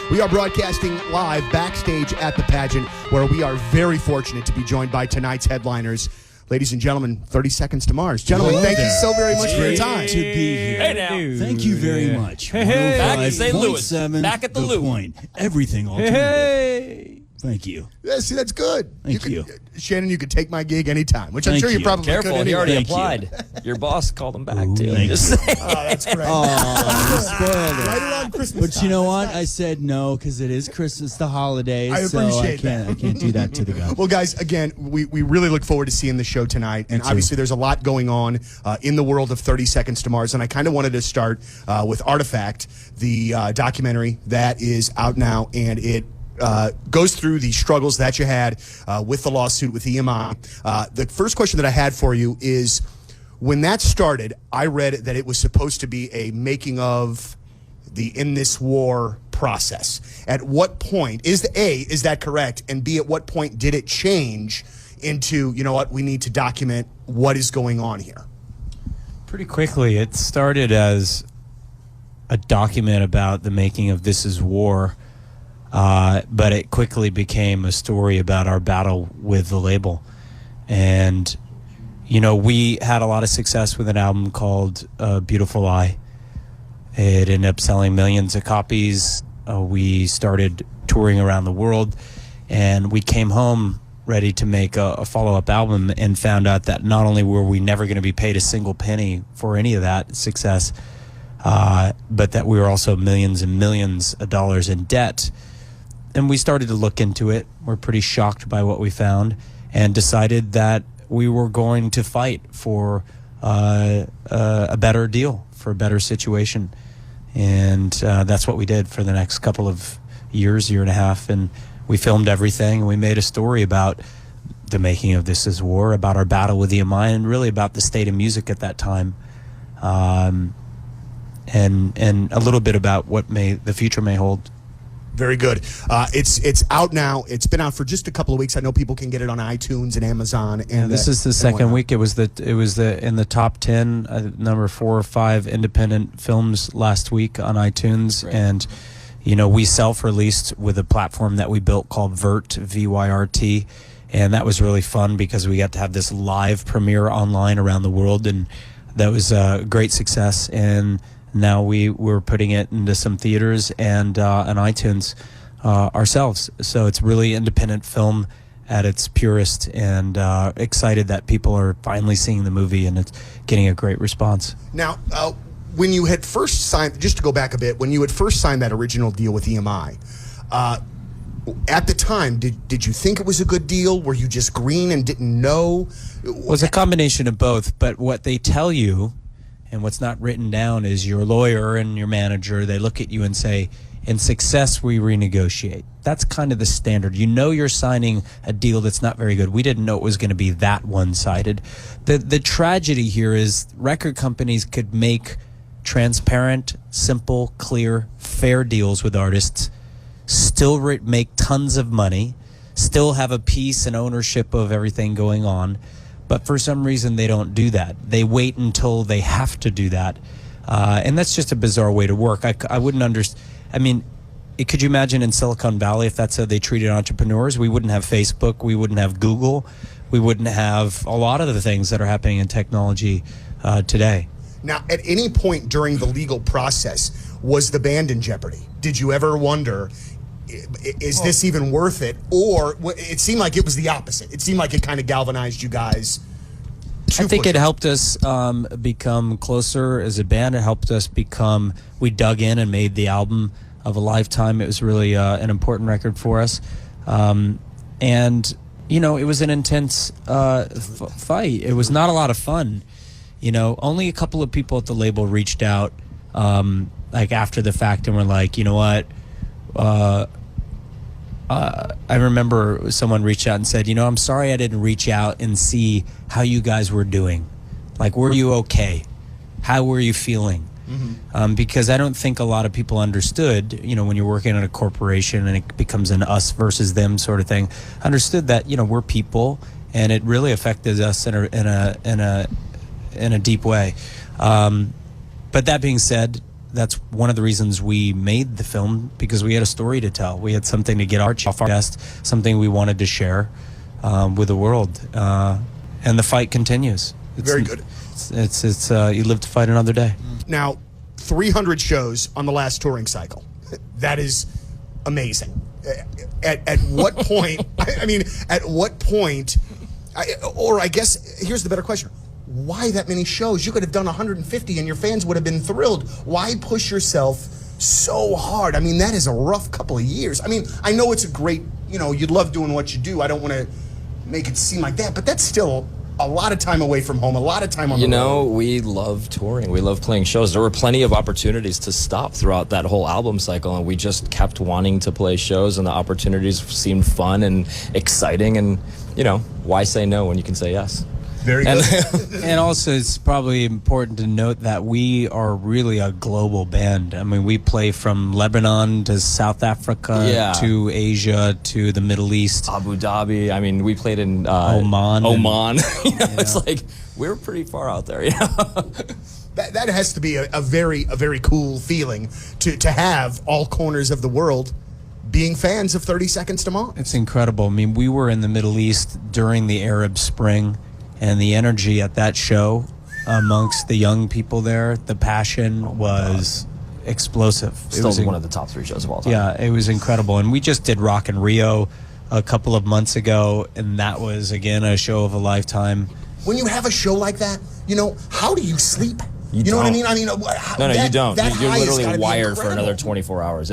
We are broadcasting live backstage at the pageant, where we are very fortunate to be joined by tonight's headliners. Ladies and gentlemen, 30 Seconds to Mars. Gentlemen, thank you so very much for your time. To be here. Hey now. Thank you very much. Hey. Back in St. Louis. Back at the Loop. Point. Everything alternative. Hey. Thank you. Yeah, see, that's good. Thank you. Shannon, you could take my gig anytime, which I'm Thank sure you you. probably Careful, could he anyway. already Thank applied. Your boss called him back, too. thank Just you. saying. Oh, that's great. Oh, you spoiled it. Right around Christmas But you know time. what? I said no because it is Christmas, the holidays. I appreciate so I can't do that to the guy. Well, guys, again, we really look forward to seeing the show tonight. And Me too. obviously, there's a lot going on in the world of 30 Seconds to Mars. And I kind of wanted to start with Artifact, the documentary that is out now. And it goes through the struggles that you had with the lawsuit with EMI. The first question that I had for you is, when that started, I read that it was supposed to be a making of the In This War process. At what point, is that correct? And B, at what point did it change into, you know what, we need to document what is going on here? Pretty quickly, it started as a document about the making of This Is War, but it quickly became a story about our battle with the label. And, you know, we had a lot of success with an album called Beautiful Lie. It ended up selling millions of copies. We started touring around the world, and we came home ready to make a follow-up album and found out that not only were we never going to be paid a single penny for any of that success, but that we were also millions and millions of dollars in debt. And we started to look into it. We're pretty shocked by what we found and decided that we were going to fight for a better deal, for a better situation. And that's what we did for the next couple of years, year and a half. And we filmed everything, and we made a story about the making of This Is War, about our battle with EMI, and really about the state of music at that time. And a little bit about what the future may hold. Very good. It's out now. It's been out for just a couple of weeks. I know people can get it on iTunes and Amazon. And this is the second week. It was in the top 10, number 4 or 5 independent films last week on iTunes. Right. And you know, we self-released with a platform that we built called Vyrt, VYRT, and that was really fun because we got to have this live premiere online around the world, and that was a great success. And now we're putting it into some theaters and on iTunes ourselves. So it's really independent film at its purest, and excited that people are finally seeing the movie and it's getting a great response. Now, when you had first signed, just to go back a bit, when you had first signed that original deal with EMI, at the time, did you think it was a good deal? Were you just green and didn't know? It was a combination of both, but what they tell you and what's not written down is your lawyer and your manager, they look at you and say, in success, we renegotiate. That's kind of the standard. You know you're signing a deal that's not very good. We didn't know it was going to be that one-sided. The tragedy here is record companies could make transparent, simple, clear, fair deals with artists, still make tons of money, still have a piece and ownership of everything going on. But for some reason, they don't do that. They wait until they have to do that. And that's just a bizarre way to work. I wouldn't understand. I mean, could you imagine in Silicon Valley if that's how they treated entrepreneurs? We wouldn't have Facebook. We wouldn't have Google. We wouldn't have a lot of the things that are happening in technology today. Now, at any point during the legal process, was the band in jeopardy? Did you ever wonder, is this even worth it? Or it seemed like it was the opposite. It seemed like it kind of galvanized you guys. I think it helped us become closer as a band. It helped us we dug in and made the album of a lifetime. It was really an important record for us. And, you know, it was an intense fight. It was not a lot of fun. You know, only a couple of people at the label reached out like after the fact and were like, you know what, I remember someone reached out and said, you know, I'm sorry I didn't reach out and see how you guys were doing. Like, were you okay? How were you feeling? Mm-hmm. Because I don't think a lot of people understood, you know, when you're working at a corporation and it becomes an us versus them sort of thing, understood that, you know, we're people and it really affected us in a deep way. But that being said, that's one of the reasons we made the film, because we had a story to tell. We had something to get off our chest, something we wanted to share with the world. And the fight continues. Very good. It's you live to fight another day. Now, 300 shows on the last touring cycle. That is amazing. At what point, I mean, at what point, or I guess, here's the better question. Why that many shows? You could have done 150 and your fans would have been thrilled. Why push yourself so hard? I mean, that is a rough couple of years. I mean, I know it's a great, you love doing what you do. I don't want to make it seem like that, but that's still a lot of time away from home, a lot of time on the road. We love touring. We love playing shows. There were plenty of opportunities to stop throughout that whole album cycle, and we just kept wanting to play shows, and the opportunities seemed fun and exciting, and, why say no when you can say yes? Very good. And also, it's probably important to note that we are really a global band. I mean, we play from Lebanon to South Africa to Asia to the Middle East. Abu Dhabi. I mean, we played in Oman. It's like we're pretty far out there. That has to be a very cool feeling to have all corners of the world being fans of 30 Seconds to Mars. It's incredible. I mean, we were in the Middle East during the Arab Spring. And the energy at that show amongst the young people there, the passion was explosive. Still one of the top 3 shows of all time. Yeah, it was incredible. And we just did Rock in Rio a couple of months ago, and that was, again, a show of a lifetime. When you have a show like that, how do you sleep? You know what I mean? No, you don't. You're literally wired for another 24 hours.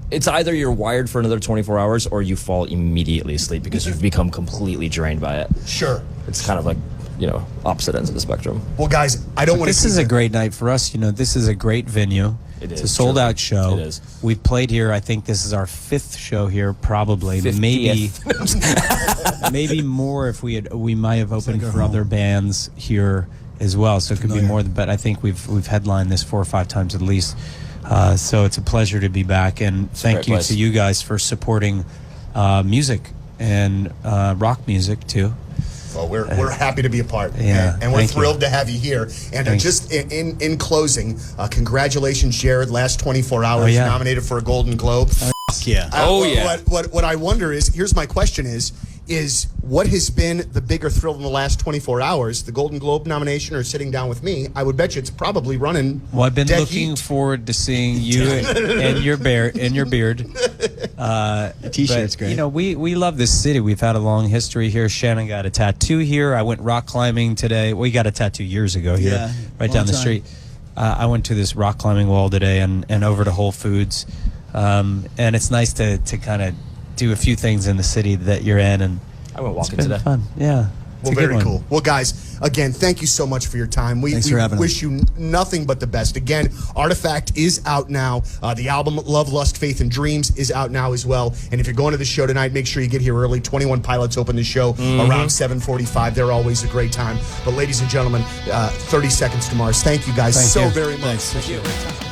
It's either you're wired for another 24 hours or you fall immediately asleep because you've become completely drained by it. Sure. It's kind of like, opposite ends of the spectrum. Well, guys, I don't want to... This is a great night for us. This is a great venue. It is. It's a sold-out show. It is. We've played here. I think this is our 5th show here, probably. 50th. Maybe more if we might have opened for other bands here as well. So it could be more, but I think we've headlined this 4 or 5 times at least. So it's a pleasure to be back, and thank you to you guys for supporting music and rock music too. Well, we're happy to be a part, and we're thrilled to have you here. And just in closing, congratulations, Jared. Last 24 hours, nominated for a Golden Globe. What I wonder is, here's my question: is what has been the bigger thrill in the last 24 hours, the Golden Globe nomination or sitting down with me? I would bet you it's probably running. Well, I've been dead looking heat. forward to seeing you and your beard. The T-shirt's great. We love this city. We've had a long history here. Shannon got a tattoo here. I went rock climbing today. We got a tattoo years ago here, right down the street. I went to this rock climbing wall today and over to Whole Foods. And it's nice to kind of do a few things in the city that you're in, and I went walking it's been today. Fun, yeah. Well, very cool. Well, guys, again, thank you so much for your time. We wish you nothing but the best. Again, Artifact is out now. The album Love, Lust, Faith, and Dreams is out now as well. And if you're going to the show tonight, make sure you get here early. 21 Pilots open the show around 7:45. They're always a great time. But ladies and gentlemen, 30 Seconds to Mars. Thank you guys very much. Thanks.